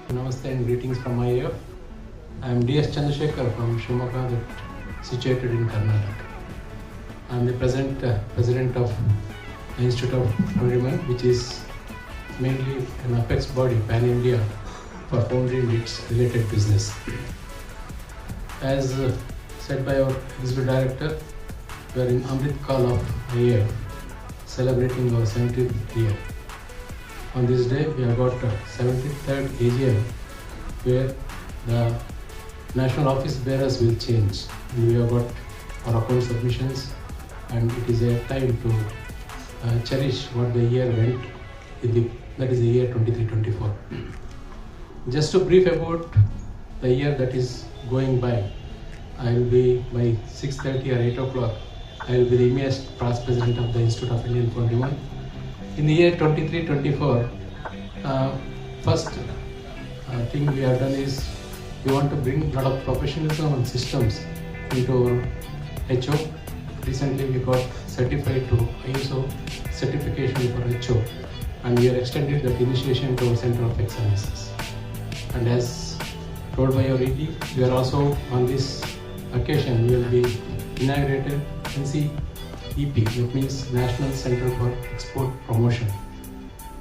Namaste and greetings from IAF. I am DS Chandrasekhar from Shimoga, situated in Karnataka. I am the present president of the Institute of Foundrymen, which is mainly an apex body pan-India for foundry and its related business. As said by our executive director, we are in Amrit Kal of IAF, celebrating our 70th year. On this day, we have got 73rd AGM, where the national office bearers will change. We have got our account submissions, and it is a time to cherish what the year went in that is the year 23-24. Just to brief about the year that is going by, I will be by 6:30 or 8 o'clock. I will be the immediate past president of the Institute of Indian Foundrymen. In the year 23-24, first thing we have done is we want to bring a lot of professionalism and systems into our HO. Recently we got certified to ISO certification for HO, and we have extended that initiation to our Center of Excellences. And as told by our ED, we are also on this occasion we will be inaugurated NCEP, that means National Center for Export Promotion.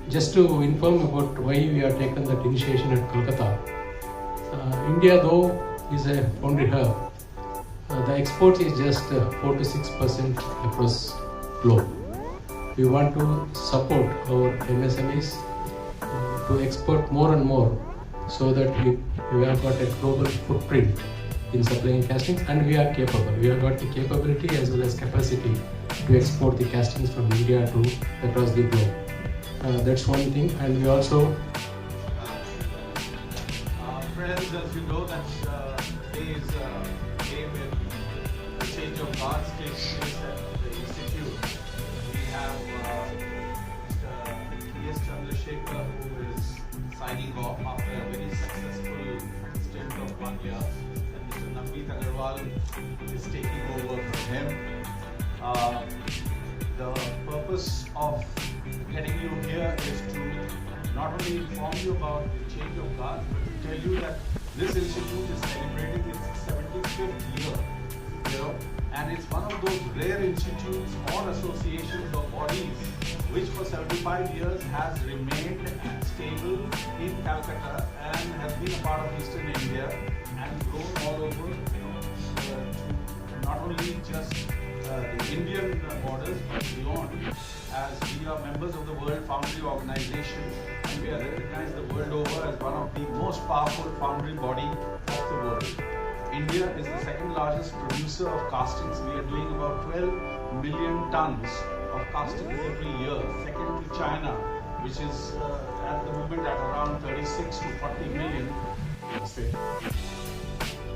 Just to inform about why we have taken that initiation at Kolkata, India though is a foundry hub, the export is just 4 to 6% across globe. We want to support our MSMEs to export more and more, so that we have got a global footprint in supplying castings, and we are capable. We have got the capability as well as capacity to export the castings from India to across the globe. That's one thing, and we also. Friends, as you know, that today is a day when the change of guards takes place at the Institute. We have Mr. DS Chandrasekhar, who is signing off after a very successful stint of 1 year. Mr. Agarwal is taking over from him. The purpose of getting you here is to not only inform you about the change of guard, but to tell you that this institute is celebrating its 75th year, and it's one of those rare institutes or associations or bodies which for 75 years has remained stable in Calcutta and has been a part of Eastern India and grown all over, to not only just the Indian borders but beyond, as we are members of the World Foundry Organization, and we are recognized the world over as one of the most powerful foundry body of the world. India is the second largest producer of castings. We are doing about 12 million tons of castings every year, second to China, which is at the moment at around 36 to 40 million.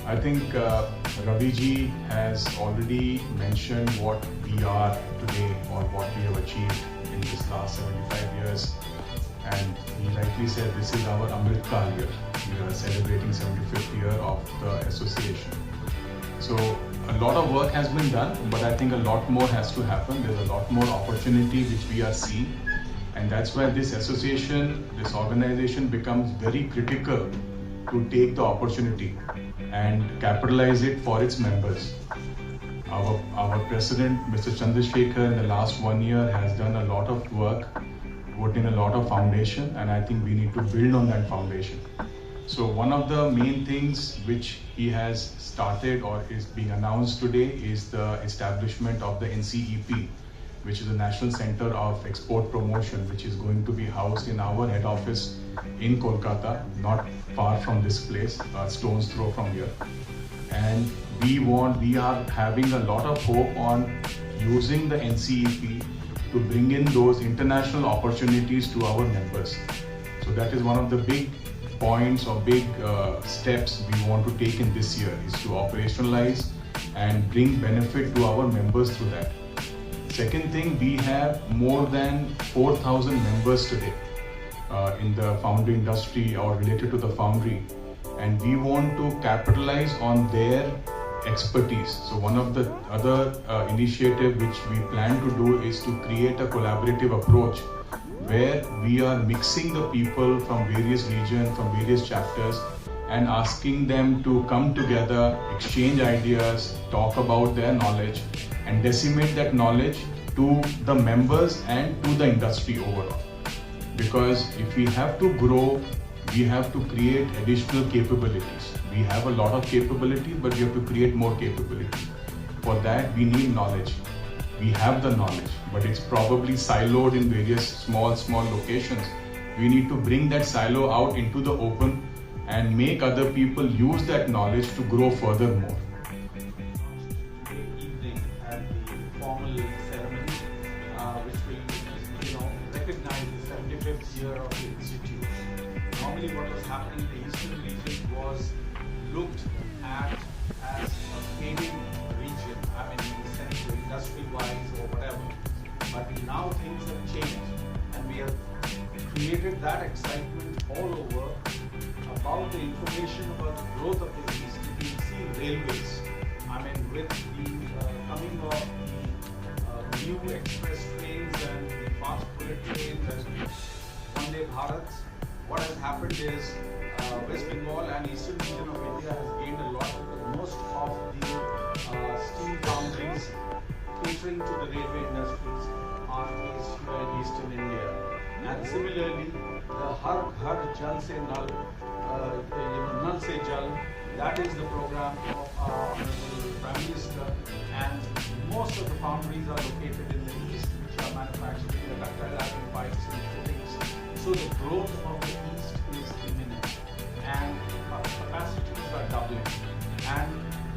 I think Ravi ji has already mentioned what we are today or what we have achieved in this last 75 years, and he rightly said this is our Amrit Kal year. We are celebrating 75th year of the association. So a lot of work has been done, but I think a lot more has to happen. There's a lot more opportunity which we are seeing, and that's why this association, this organization becomes very critical to take the opportunity and capitalize it for its members. Our president, Mr. Chandrasekhar, in the last 1 year has done a lot of work, put in a lot of foundation, and I think we need to build on that foundation. So one of the main things which he has started or is being announced today is the establishment of the NCEP, which is the National Center of Export Promotion, which is going to be housed in our head office in Kolkata, not far from this place, a stone's throw from here. And we are having a lot of hope on using the NCEP to bring in those international opportunities to our members. So that is one of the big points or big steps we want to take in this year, is to operationalize and bring benefit to our members through that. Second thing, we have more than 4,000 members today in the foundry industry or related to the foundry, and we want to capitalize on their expertise. So one of the other initiative which we plan to do is to create a collaborative approach where we are mixing the people from various regions, from various chapters, and asking them to come together, exchange ideas, talk about their knowledge, and disseminate that knowledge to the members and to the industry overall. Because if we have to grow, we have to create additional capabilities. We have a lot of capabilities, but we have to create more capabilities. For that, we need knowledge. We have the knowledge, but it's probably siloed in various small locations. We need to bring that silo out into the open and make other people use that knowledge to grow furthermore. Today evening at the formal ceremony, which will, recognize the 75th year of the Institute. Normally what was happening in the Eastern region was looked at as a fading region, in the sense of industry-wise or whatever. But now things have changed and we have created that excitement all over about the information about the growth of the East. You can see railways, with the coming of the new express trains and the fast bullet trains and Vande Bharat, what has happened is West Bengal and Eastern region of India has gained a lot. Most of the steel foundries catering to the railway industries are based here in Eastern India. And similarly, the Har Ghar Jal Se Nal, Nal Se Jal, that is the program of our Honorable Prime Minister, and most of the foundries are located in the East, which are manufacturing the ductile iron pipes and fittings. So the growth of the East is imminent, and capacities are doubling. And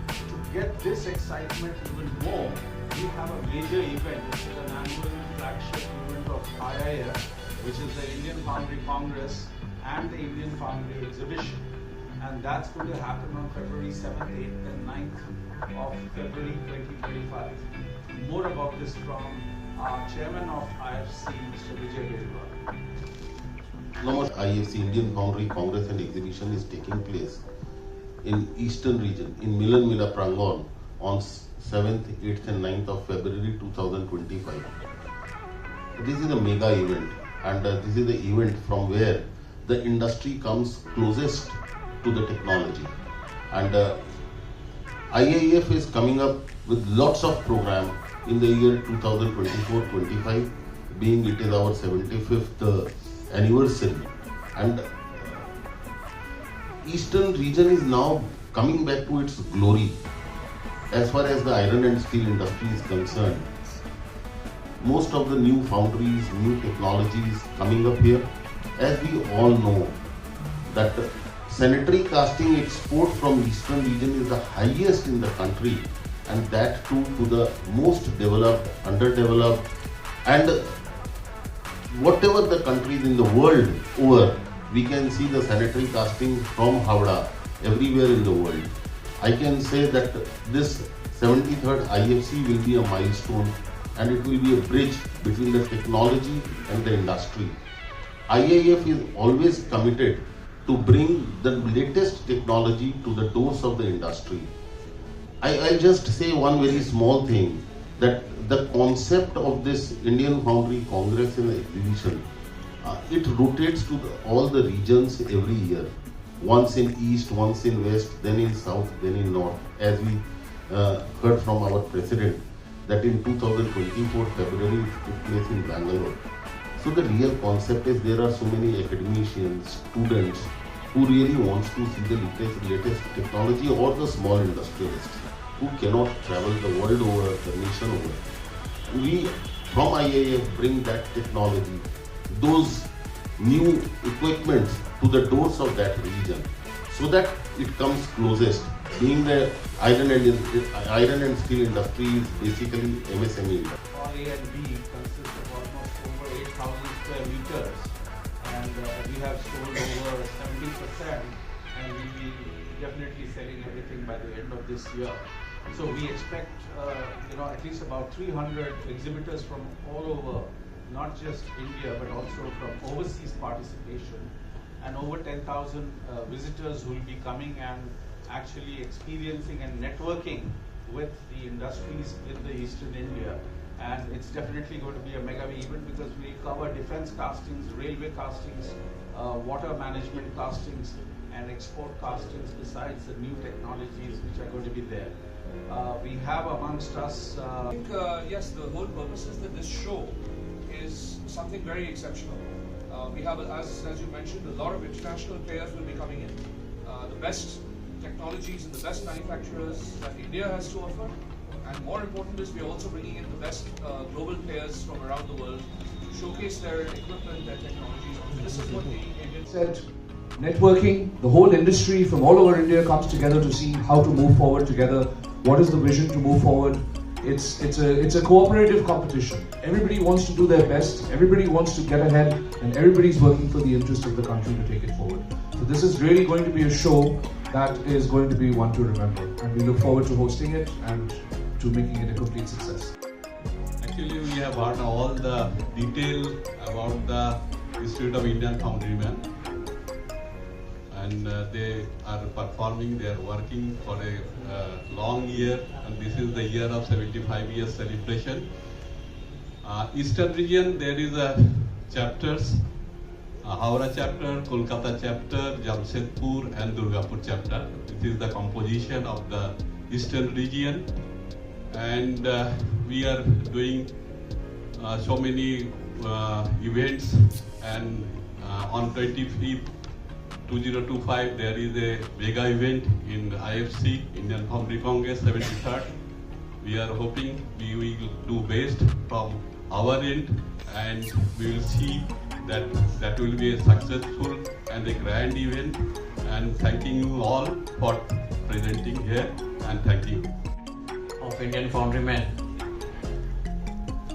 to get this excitement even more, we have a major event, which is an annual flagship event of IIF, which is the Indian Foundry Congress and the Indian Foundry Exhibition. And that's going to happen on February 7th, 8th and 9th of February 2025. More about this from our Chairman of IFC, Mr. Vijay Beriwal. IFC Indian Foundry Congress and Exhibition is taking place in Eastern region in Milan Mila Prangon on 7th, 8th and 9th of February 2025. This is a mega event, and this is the event from where the industry comes closest to the technology. And IIF is coming up with lots of program in the year 2024-25, being it is our 75th anniversary. And Eastern region is now coming back to its glory as far as the iron and steel industry is concerned. Most of the new foundries, new technologies coming up here. As we all know that sanitary casting export from Eastern region is the highest in the country, and that too to the most developed, underdeveloped, and whatever the countries in the world over, we can see the sanitary casting from Howrah everywhere in the world. I can say that this 73rd IFC will be a milestone, and it will be a bridge between the technology and the industry. IIF is always committed to bring the latest technology to the doors of the industry. I'll just say one very small thing, that the concept of this Indian Foundry Congress and Exhibition, it rotates to all the regions every year. Once in East, once in West, then in South, then in North. As we heard from our President, that in 2024 February it took place in Bangalore. So the real concept is there are so many academicians, students who really wants to see the latest technology, or the small industrialists who cannot travel the world over, the nation over. We from IIF bring that technology, those new equipments to the doors of that region, so that it comes closest. Being the iron and steel industry is basically MSME. All A and B consist of almost over 8,000 square meters, and we have sold over 70%, and we'll be definitely selling everything by the end of this year. So we expect, at least about 300 exhibitors from all over, not just India, but also from overseas participation, and over 10,000 visitors who will be coming and actually experiencing and networking with the industries in the Eastern India. and it's definitely going to be a mega event because we cover defense castings, railway castings, water management castings, and export castings besides the new technologies which are going to be there. We have amongst us... I think, yes, the whole purpose is that this show is something very exceptional. We have, as you mentioned, a lot of international players will be coming in. The best technologies and the best manufacturers that India has to offer. And more important is we are also bringing in the best global players from around the world to showcase their equipment, their technologies. This is what the Indian said. Networking, the whole industry from all over India comes together to see how to move forward together. What is the vision to move forward? It's a cooperative competition. Everybody wants to do their best, everybody wants to get ahead, and everybody's working for the interest of the country to take it forward. So this is really going to be a show that is going to be one to remember, and we look forward to hosting it and to making it a complete success. Actually, we have heard all the detail about the Institute of Indian Foundrymen, and they are performing, they are working for a long year, and this is the year of 75 years celebration. Eastern region, there is a chapters, Howrah chapter, Kolkata chapter, Jamshedpur and Durgapur chapter. This is the composition of the Eastern region, and we are doing so many events, and on 25th 2025 there is a mega event in IFC, Indian Foundry Congress 73rd. We are hoping we will do best from our end, and we will see that will be a successful and a grand event, and thanking you all for presenting here, and thank you. Of Indian Foundrymen.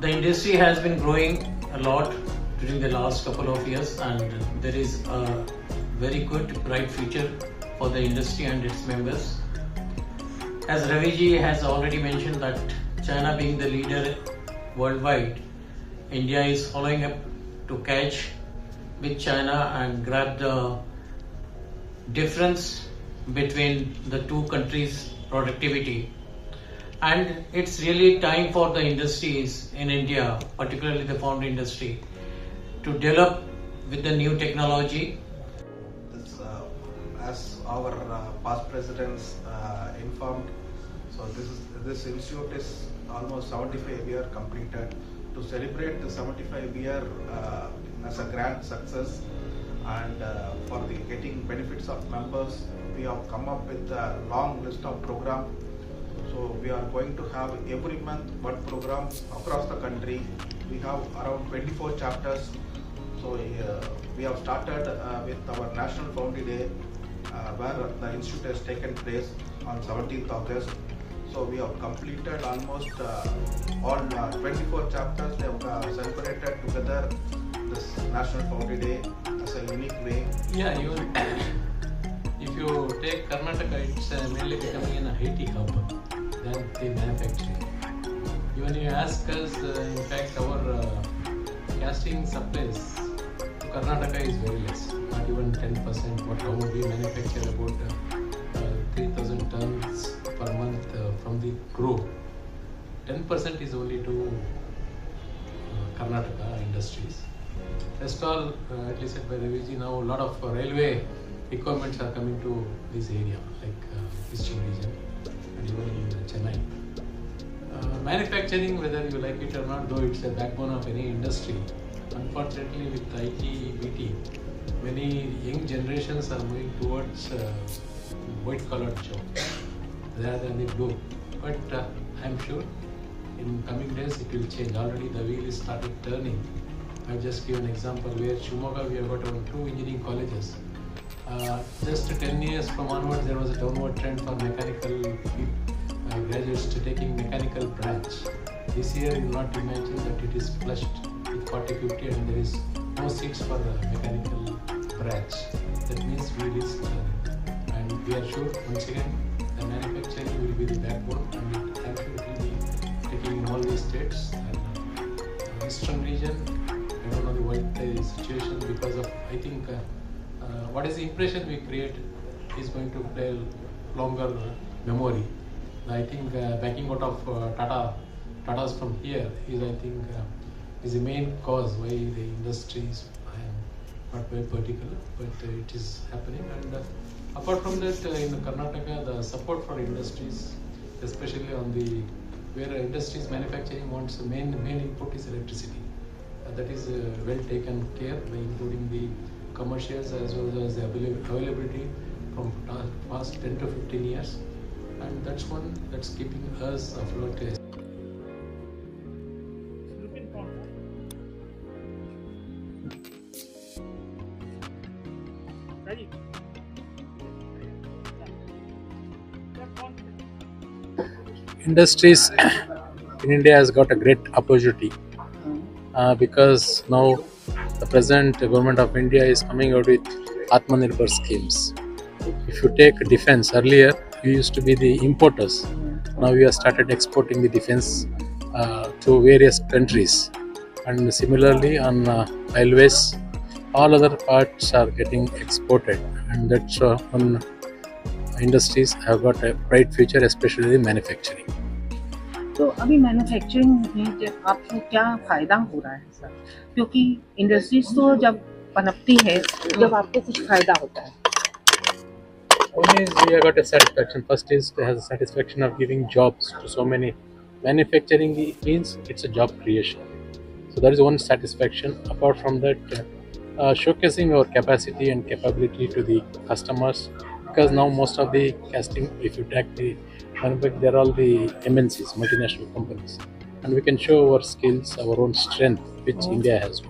The industry has been growing a lot during the last couple of years, and there is a very good bright future for the industry and its members. As Raviji has already mentioned that China being the leader worldwide, India is following up to catch with China and grab the difference between the two countries' productivity. And it's really time for the industries in India, particularly the foundry industry, to develop with the new technology. As our past presidents informed, so this institute is almost 75 years completed. To celebrate the 75 year as a grand success, and for the getting benefits of members, we have come up with a long list of programs. So we are going to have every month one program across the country. We have around 24 chapters. So we have started with our National Foundry Day, where the institute has taken place on 17th August. So we have completed almost all 24 chapters. They have celebrated together this National Foundry Day as a unique way. Yeah, even if you take Karnataka, it's mainly becoming an IT hub than the manufacturing. Even you ask us, in fact, our casting supplies to Karnataka is very less, not even 10%. What how we manufacture about 3,000 tons per month from the group. 10% is only to Karnataka industries. First of all, at least said by Raviji, now a lot of railway equipments are coming to this area, like Eastern region and even in Chennai. Manufacturing, whether you like it or not, though it's a backbone of any industry, unfortunately with IT, BT, many young generations are moving towards white-collared jobs rather than the blue. But I'm sure in coming days it will change. Already the wheel is started turning. I'll just give an example where Shimoga we have got around 2 engineering colleges. Just 10 years from onwards there was a downward trend for mechanical graduates to taking mechanical branch. This year you will not imagine that it is flushed with 40-50 and there is no seats for the mechanical branch. That means wheel is turning. And we are sure once again the manufacturing will be the backbone, and I'm sure it will be taking in all these states. And Eastern region, I don't know what the situation, because of I think what is the impression we create is going to play longer memory. I think backing out of Tata Tatas from here is, I think, is the main cause why the industries. I am not very particular, but it is happening. And apart from that, in Karnataka, the support for industries, especially on the where industries manufacturing wants the main input is electricity. That is well taken care by including the commercials as well as the availability from past 10 to 15 years, and that's one that's keeping us afloat. Industries in India has got a great opportunity because now the present government of India is coming out with Atmanirbhar schemes. If you take defense, earlier we used to be the importers. Now we have started exporting the defense to various countries, and similarly on railways, all other parts are getting exported, and that's when industries have got a bright future, especially manufacturing. तो अभी manufacturing में जब आपको क्या फ़ायदा हो रहा है सर? क्योंकि इंडस्ट्रीज तो जब पनपती है जब आपको कुछ फ़ायदा होता है. One is we have got a satisfaction. First is it has a satisfaction of giving jobs to so many. Manufacturing means it's a job creation. So that is one satisfaction. Apart from that, showcasing our capacity and capability to the customers, because now most of the casting, if you take the manufacturing, they're all the MNCs, multinational companies, and we can show our skills, our own strength, which India has.